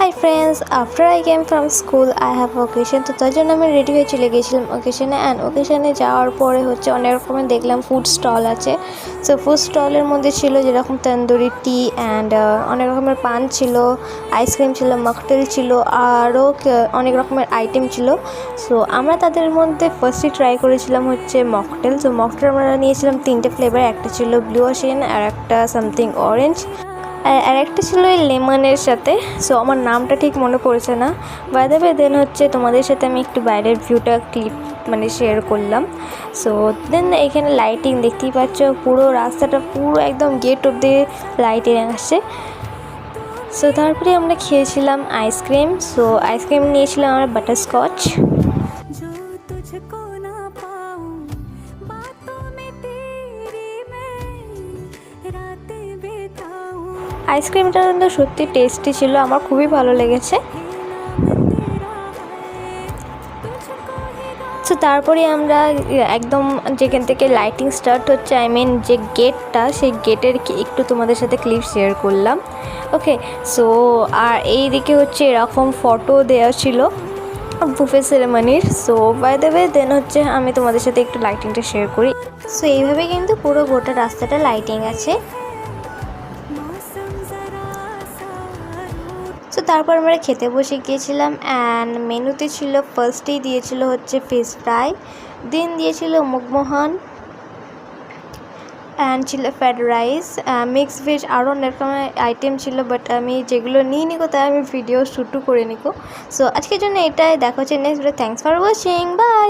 Hi friends, after I came from school I have occasion. তো তার জন্য আমি রেডি হয়ে চলে গেছিলাম ওকেশনে। অ্যান্ড ওকেশনে যাওয়ার পরে অনেক রকমের দেখলাম ফুড স্টল আছে। সো ফুড স্টলের মধ্যে ছিল যেরকম তন্দুরি টি অ্যান্ড অনেক রকমের পান ছিল, আইসক্রিম ছিল, মকটেল ছিল, আরও অনেক রকমের আইটেম ছিল। সো আমরা তাদের মধ্যে ফার্স্টে ট্রাই করেছিলাম মকটেল। সো মকটেল আমরা নিয়েছিলাম 3টে ফ্লেভার, একটা ছিল ব্লু ওশিয়ান, আর একটা সামথিং অরেঞ্জ, আর একটা ছিল এই লেমনের সাথে। সো আমার নামটা ঠিক মনে পড়ছে না। বাই দ্য ওয়ে দেন তোমাদের সাথে আমি একটু বাইরের ভিউটা ক্লিপ শেয়ার করলাম। সো দেন এখানে লাইটিং দেখতেই পাচ্ছ, পুরো রাস্তাটা পুরো একদম গেট অব্দি লাইটিং আসছে। সো তারপরে আমরা খেয়েছিলাম আইসক্রিম। সো আইসক্রিম নিয়েছিলাম আমরা বাটারস্কচ। আইসক্রিমটা কিন্তু সত্যি টেস্টি ছিল, আমার খুবই ভালো লেগেছে। সো তারপরে আমরা একদম যেখান থেকে লাইটিং স্টার্ট হচ্ছে, যে গেটটা, সেই গেটের একটু তোমাদের সাথে ক্লিপ শেয়ার করলাম। ওকে, সো আর এই দিকে এরকম ফটো দেওয়া ছিল বুফে সেরেমনির। So by the way then আমি তোমাদের সাথে একটু লাইটিংটা শেয়ার করি। সো এইভাবে কিন্তু পুরো গোটা রাস্তাটা লাইটিং আছে। সো তারপর আমরা খেতে বসে গিয়েছিলাম। অ্যান্ড মেনুতে ছিল, ফার্স্টেই দিয়েছিল ফিশ ফ্রাই, দেন দিয়েছিল মুগমোহন, অ্যান্ড ছিল ফ্রাইড রাইস, মিক্স ভেজ, আরও অনেক রকমের আইটেম ছিল। বাট আমি যেগুলো নিয়ে নিকো তাই আমি ভিডিও শ্যুটও করে নিকো। সো আজকের জন্য এটাই, দেখা হচ্ছে next video. Thanks for watching, by.